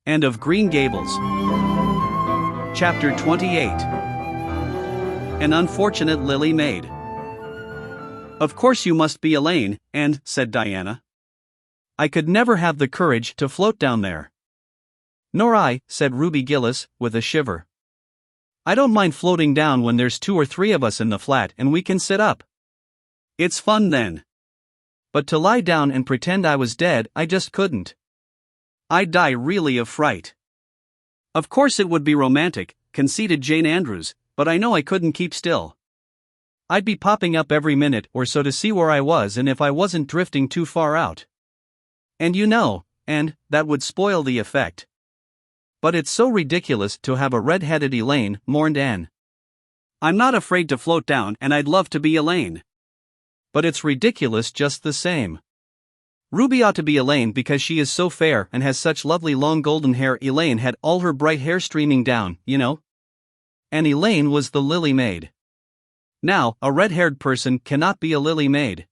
and of Green Gables. Chapter 28. An Unfortunate Lily Maid. "Of course you must be Elaine, and," said Diana. "I could never have the courage to float down there." "Nor I," said Ruby Gillis, with a shiver. "I don't mind floating down when there's 2 or 3 of us in the flat and we can sit up. It's fun then. But to lie down and pretend I was dead, I just couldn't. I'd die really of fright." "Of course it would be romantic," conceded Jane Andrews, "but I know I couldn't keep still. I'd be popping up every minute or so to see where I was and if I wasn't drifting too far out. And that would spoil the effect." "But it's so ridiculous to have a red-headed Elaine," mourned Anne. "I'm not afraid to float down and I'd love to be Elaine. But it's ridiculous just the same. Ruby ought to be Elaine because she is so fair and has such lovely long golden hair. Elaine had all her bright hair streaming down, you know. And Elaine was the lily maid. Now, a red-haired person cannot be a lily maid."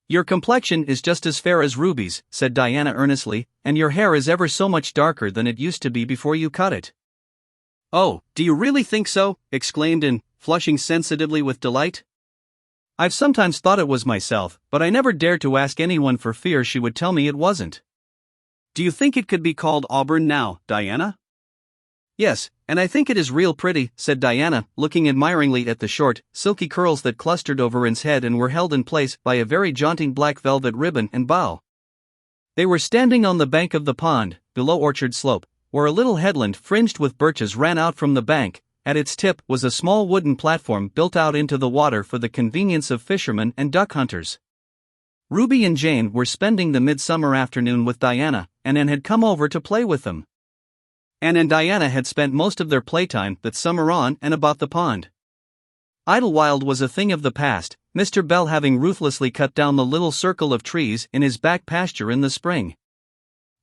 "Your complexion is just as fair as Ruby's," said Diana earnestly, "and your hair is ever so much darker than it used to be before you cut it." "Oh, do you really think so?" exclaimed Anne, flushing sensitively with delight. "I've sometimes thought it was myself, but I never dared to ask anyone for fear she would tell me it wasn't." "Do you think it could be called auburn now, Diana?" "Yes, and I think it is real pretty," said Diana, looking admiringly at the short, silky curls that clustered over Anne's head and were held in place by a very jaunty black velvet ribbon and bow. They were standing on the bank of the pond, below Orchard Slope, where a little headland fringed with birches ran out from the bank. At its tip was a small wooden platform built out into the water for the convenience of fishermen and duck hunters. Ruby and Jane were spending the midsummer afternoon with Diana, and Anne had come over to play with them. Anne and Diana had spent most of their playtime that summer on and about the pond. Idlewild was a thing of the past, Mr. Bell having ruthlessly cut down the little circle of trees in his back pasture in the spring.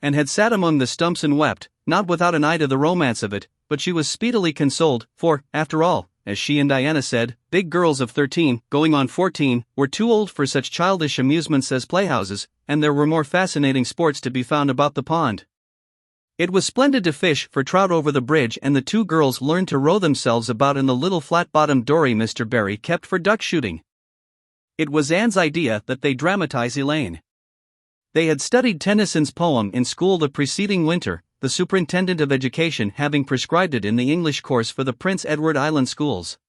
Anne had sat among the stumps and wept, not without an eye to the romance of it, but she was speedily consoled, for, after all, as she and Diana said, big girls of 13, going on 14, were too old for such childish amusements as playhouses, and there were more fascinating sports to be found about the pond. It was splendid to fish for trout over the bridge, and the 2 girls learned to row themselves about in the little flat-bottomed dory Mr. Barry kept for duck shooting. It was Anne's idea that they dramatize Elaine. They had studied Tennyson's poem in school the preceding winter, the superintendent of education having prescribed it in the English course for the Prince Edward Island schools.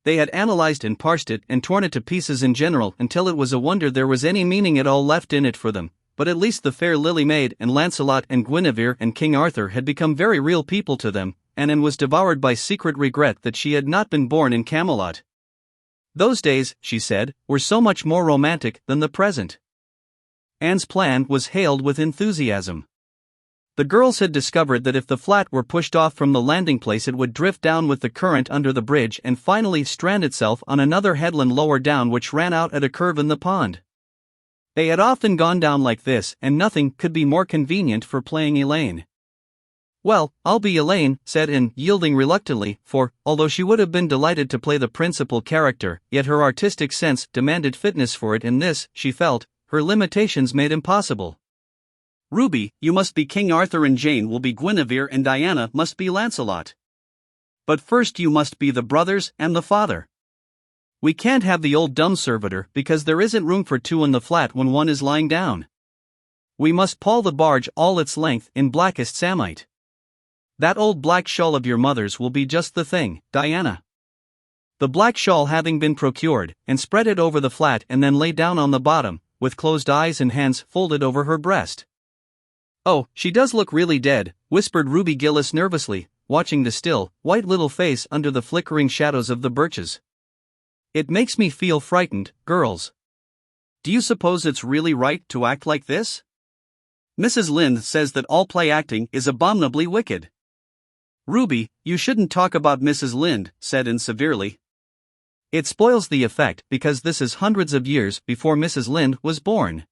They had analyzed and parsed it and torn it to pieces in general until it was a wonder there was any meaning at all left in it for them, but at least the fair Lily Maid and Lancelot and Guinevere and King Arthur had become very real people to them, and Anne was devoured by secret regret that she had not been born in Camelot. Those days, she said, were so much more romantic than the present. Anne's plan was hailed with enthusiasm. The girls had discovered that if the flat were pushed off from the landing place it would drift down with the current under the bridge and finally strand itself on another headland lower down which ran out at a curve in the pond. They had often gone down like this, and nothing could be more convenient for playing Elaine. "Well, I'll be Elaine," said Anne, yielding reluctantly, for, although she would have been delighted to play the principal character, yet her artistic sense demanded fitness for it, and this, she felt, her limitations made impossible. "Ruby, you must be King Arthur and Jane will be Guinevere and Diana must be Lancelot. But first you must be the brothers and the father. We can't have the old dumb servitor because there isn't room for 2 in the flat when one is lying down. We must pall the barge all its length in blackest samite. That old black shawl of your mother's will be just the thing, Diana." The black shawl having been procured, and spread it over the flat and then lay down on the bottom, with closed eyes and hands folded over her breast. "Oh, she does look really dead," whispered Ruby Gillis nervously, watching the still, white little face under the flickering shadows of the birches. "It makes me feel frightened, girls. Do you suppose it's really right to act like this? Mrs. Lynde says that all play acting is abominably wicked." "Ruby, you shouldn't talk about Mrs. Lynde," said Anne severely. "It spoils the effect because this is hundreds of years before Mrs. Lynde was born.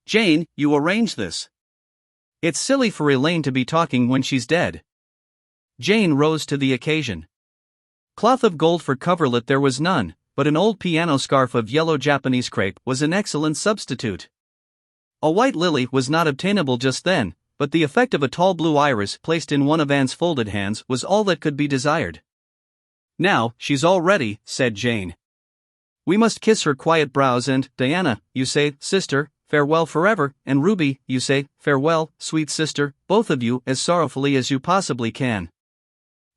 Jane, you arrange this. It's silly for Elaine to be talking when she's dead." Jane rose to the occasion. Cloth of gold for coverlet there was none, but an old piano scarf of yellow Japanese crepe was an excellent substitute. A white lily was not obtainable just then, but the effect of a tall blue iris placed in one of Anne's folded hands was all that could be desired. "Now, she's all ready," said Jane. "We must kiss her quiet brows and, Diana, you say, sister, farewell forever, and Ruby, you say, farewell, sweet sister, both of you as sorrowfully as you possibly can.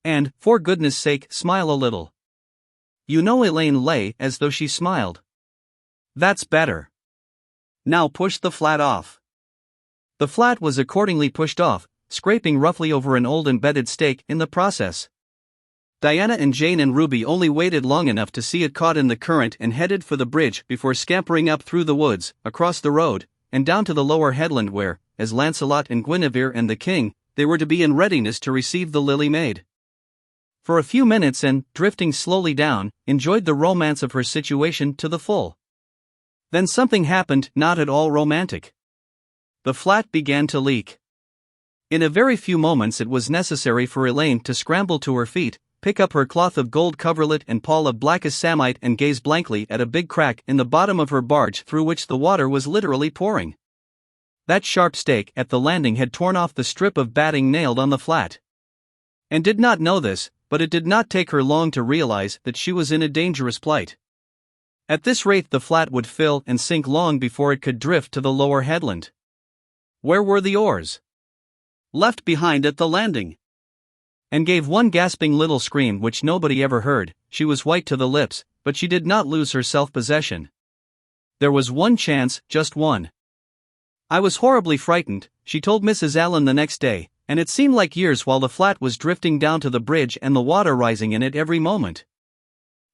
And, for goodness sake, smile a little." You know Elaine lay as though she smiled. "That's better. Now push the flat off." The flat was accordingly pushed off, scraping roughly over an old embedded stake in the process. Diana and Jane and Ruby only waited long enough to see it caught in the current and headed for the bridge before scampering up through the woods, across the road, and down to the lower headland where, as Lancelot and Guinevere and the king, they were to be in readiness to receive the Lily Maid. For a few minutes Anne, drifting slowly down, enjoyed the romance of her situation to the full. Then something happened not at all romantic. The flat began to leak. In a very few moments it was necessary for Elaine to scramble to her feet, pick up her cloth of gold coverlet and pall of blackest samite and gaze blankly at a big crack in the bottom of her barge through which the water was literally pouring. That sharp stake at the landing had torn off the strip of batting nailed on the flat. Anne did not know this, but it did not take her long to realize that she was in a dangerous plight. At this rate the flat would fill and sink long before it could drift to the lower headland. Where were the oars? Left behind at the landing. Anne gave one gasping little scream which nobody ever heard. She was white to the lips, but she did not lose her self-possession. There was one chance, just one. "I was horribly frightened," she told Mrs. Allen the next day, "and it seemed like years while the flat was drifting down to the bridge and the water rising in it every moment.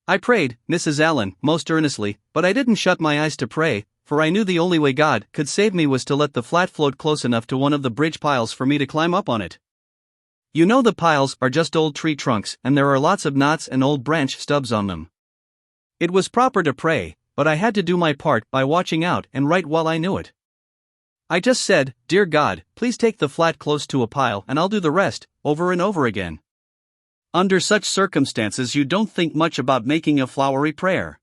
I prayed, Mrs. Allen, most earnestly, but I didn't shut my eyes to pray, for I knew the only way God could save me was to let the flat float close enough to one of the bridge piles for me to climb up on it. You know the piles are just old tree trunks and there are lots of knots and old branch stubs on them. It was proper to pray, but I had to do my part by watching out and right while I knew it. I just said, 'Dear God, please take the flat close to a pile and I'll do the rest,' over and over again." Under such circumstances you don't think much about making a flowery prayer.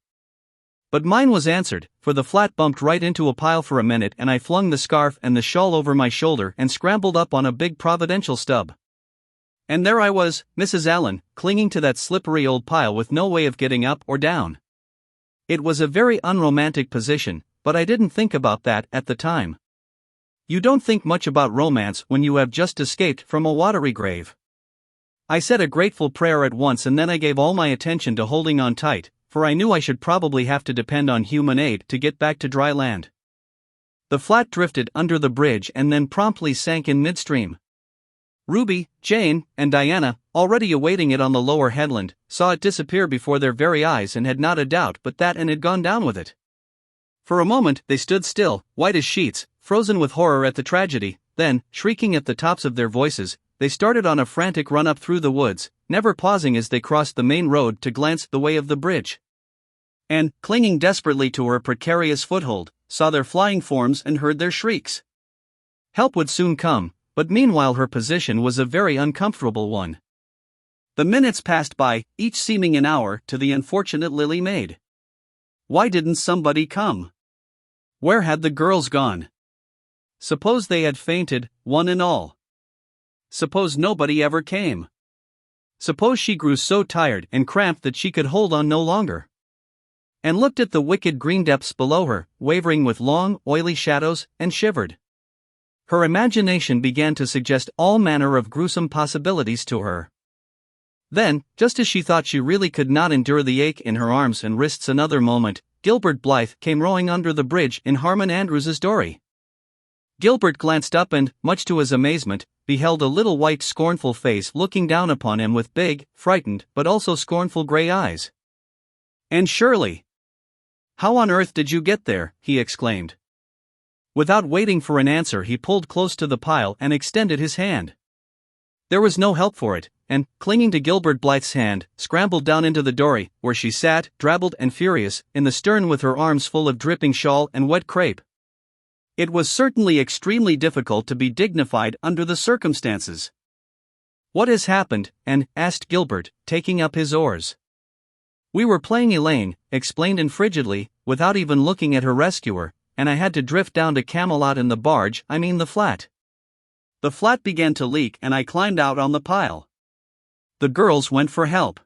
But mine was answered, for the flat bumped right into a pile for a minute and I flung the scarf and the shawl over my shoulder and scrambled up on a big providential stub. And there I was, Mrs. Allen, clinging to that slippery old pile with no way of getting up or down. It was a very unromantic position, but I didn't think about that at the time. You don't think much about romance when you have just escaped from a watery grave. I said a grateful prayer at once and then I gave all my attention to holding on tight, for I knew I should probably have to depend on human aid to get back to dry land. The flat drifted under the bridge and then promptly sank in midstream. Ruby, Jane, and Diana, already awaiting it on the lower headland, saw it disappear before their very eyes and had not a doubt but that Anne had gone down with it. For a moment they stood still, white as sheets, frozen with horror at the tragedy, then, shrieking at the tops of their voices, they started on a frantic run up through the woods, never pausing as they crossed the main road to glance the way of the bridge. Anne, clinging desperately to her precarious foothold, saw their flying forms and heard their shrieks. Help would soon come, but meanwhile her position was a very uncomfortable one. The minutes passed by, each seeming an hour to the unfortunate Lily Maid. Why didn't somebody come? Where had the girls gone? Suppose they had fainted, one and all? Suppose nobody ever came? Suppose she grew so tired and cramped that she could hold on no longer? And looked at the wicked green depths below her, wavering with long, oily shadows, and shivered. Her imagination began to suggest all manner of gruesome possibilities to her. Then, just as she thought she really could not endure the ache in her arms and wrists another moment, Gilbert Blythe came rowing under the bridge in Harmon Andrews's dory. Gilbert glanced up and, much to his amazement, beheld a little white scornful face looking down upon him with big, frightened but also scornful grey eyes. "Anne Shirley! How on earth did you get there?" he exclaimed. Without waiting for an answer he pulled close to the pile and extended his hand. There was no help for it, and, clinging to Gilbert Blythe's hand, scrambled down into the dory, where she sat, drabbled and furious, in the stern with her arms full of dripping shawl and wet crepe. It was certainly extremely difficult to be dignified under the circumstances. "What has happened?" Anne asked Gilbert, taking up his oars. "We were playing Elaine," explained Anne frigidly, without even looking at her rescuer, "and I had to drift down to Camelot in the barge, I mean the flat." The flat began to leak and I climbed out on the pile. The girls went for help.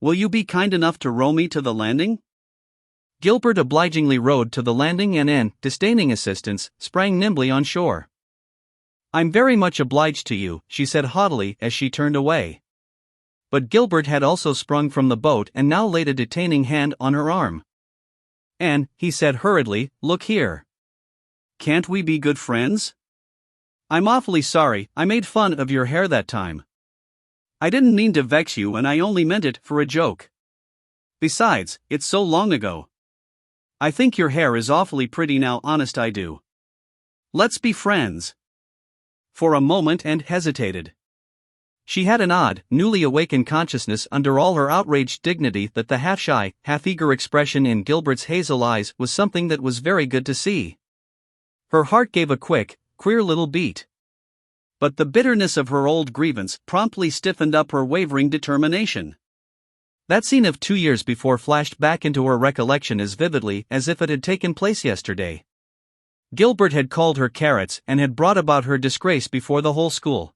Will you be kind enough to row me to the landing? Gilbert obligingly rowed to the landing and Anne, disdaining assistance, sprang nimbly on shore. I'm very much obliged to you, she said haughtily as she turned away. But Gilbert had also sprung from the boat and now laid a detaining hand on her arm. Anne, he said hurriedly, look here. Can't we be good friends? I'm awfully sorry I made fun of your hair that time. I didn't mean to vex you and I only meant it for a joke. Besides, it's so long ago. I think your hair is awfully pretty now, honest I do. Let's be friends. For a moment Anne hesitated. She had an odd, newly awakened consciousness under all her outraged dignity that the half-shy, half-eager expression in Gilbert's hazel eyes was something that was very good to see. Her heart gave a quick, queer little beat. But the bitterness of her old grievance promptly stiffened up her wavering determination. That scene of 2 years before flashed back into her recollection as vividly as if it had taken place yesterday. Gilbert had called her carrots and had brought about her disgrace before the whole school.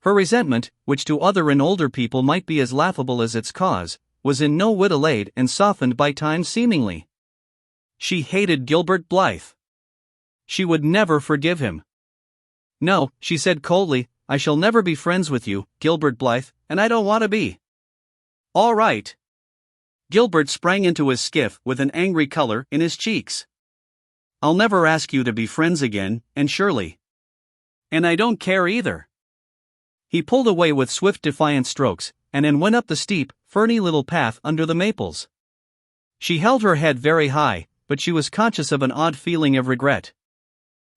Her resentment, which to other and older people might be as laughable as its cause, was in no whit allayed and softened by time seemingly. She hated Gilbert Blythe. She would never forgive him. No, she said coldly, I shall never be friends with you, Gilbert Blythe, and I don't want to be. All right. Gilbert sprang into his skiff with an angry color in his cheeks. I'll never ask you to be friends again, Anne Shirley. And I don't care either. He pulled away with swift defiant strokes, and Anne went up the steep, ferny little path under the maples. She held her head very high, but she was conscious of an odd feeling of regret.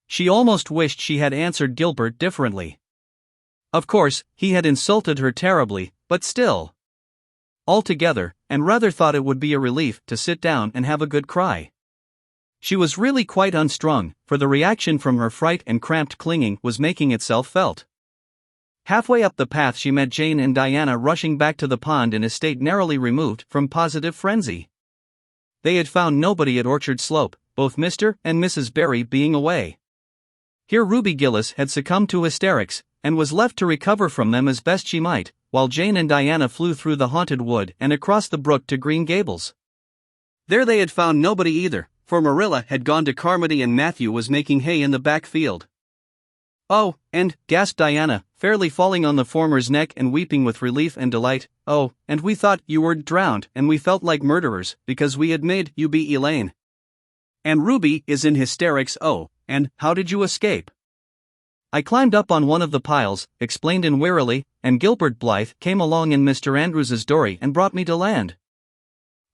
She almost wished she had answered Gilbert differently. Of course, he had insulted her terribly, but still. Altogether, Anne rather thought it would be a relief to sit down and have a good cry. She was really quite unstrung, for the reaction from her fright and cramped clinging was making itself felt. Halfway up the path she met Jane and Diana rushing back to the pond in a state narrowly removed from positive frenzy. They had found nobody at Orchard Slope, both Mr. and Mrs. Barry being away. Here Ruby Gillis had succumbed to hysterics, and was left to recover from them as best she might, while Jane and Diana flew through the haunted wood and across the brook to Green Gables. There they had found nobody either, for Marilla had gone to Carmody and Matthew was making hay in the back field. Oh, and, gasped Diana, fairly falling on the former's neck and weeping with relief and delight, oh, and we thought you were drowned and we felt like murderers, because we had made you be Elaine. And Ruby is in hysterics, oh, and how did you escape? I climbed up on one of the piles, explained Anne wearily, and Gilbert Blythe came along in Mr. Andrews's dory and brought me to land.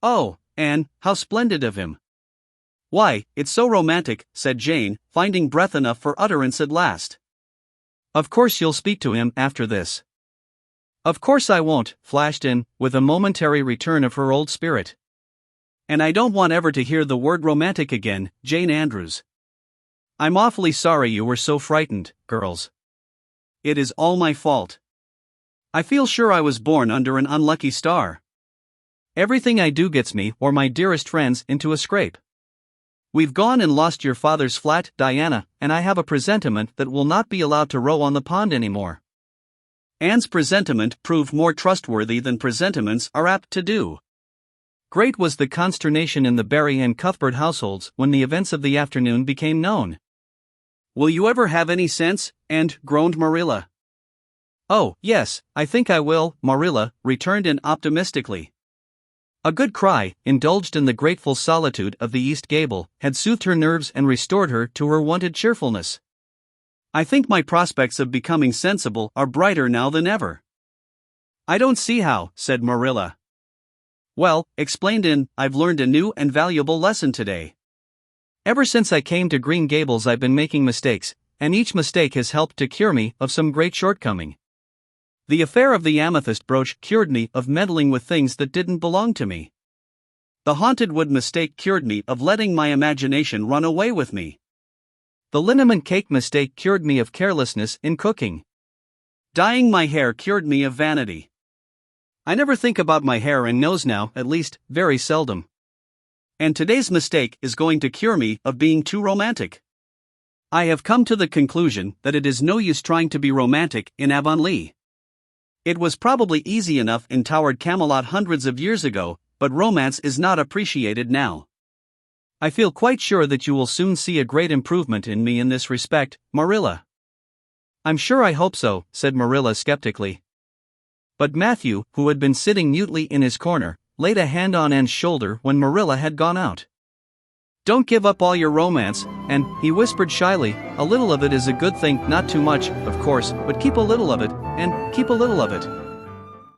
Oh, Anne, how splendid of him. Why, it's so romantic, said Jane, finding breath enough for utterance at last. Of course you'll speak to him after this. Of course I won't, flashed Anne, with a momentary return of her old spirit. And I don't want ever to hear the word romantic again, Jane Andrews. I'm awfully sorry you were so frightened, girls. It is all my fault. I feel sure I was born under an unlucky star. Everything I do gets me or my dearest friends into a scrape. We've gone and lost your father's flat, Diana, and I have a presentiment that we'll not be allowed to row on the pond anymore. Anne's presentiment proved more trustworthy than presentiments are apt to do. Great was the consternation in the Barry and Cuthbert households when the events of the afternoon became known. Will you ever have any sense? Anne groaned Marilla. Oh, yes, I think I will, Marilla returned Anne optimistically. A good cry, indulged in the grateful solitude of the east gable, had soothed her nerves and restored her to her wonted cheerfulness. I think my prospects of becoming sensible are brighter now than ever. I don't see how, said Marilla. Well, explained Anne, I've learned a new and valuable lesson today. Ever since I came to Green Gables I've been making mistakes, and each mistake has helped to cure me of some great shortcoming. The affair of the amethyst brooch cured me of meddling with things that didn't belong to me. The haunted wood mistake cured me of letting my imagination run away with me. The liniment cake mistake cured me of carelessness in cooking. Dyeing my hair cured me of vanity. I never think about my hair and nose now, at least, very seldom. And today's mistake is going to cure me of being too romantic. I have come to the conclusion that it is no use trying to be romantic in Avonlea. It was probably easy enough in towered Camelot hundreds of years ago, but romance is not appreciated now. I feel quite sure that you will soon see a great improvement in me in this respect, Marilla. I'm sure I hope so, said Marilla skeptically. But Matthew, who had been sitting mutely in his corner, laid a hand on Anne's shoulder when Marilla had gone out. Don't give up all your romance, and, he whispered shyly, a little of it is a good thing, not too much, of course, but keep a little of it, and keep a little of it.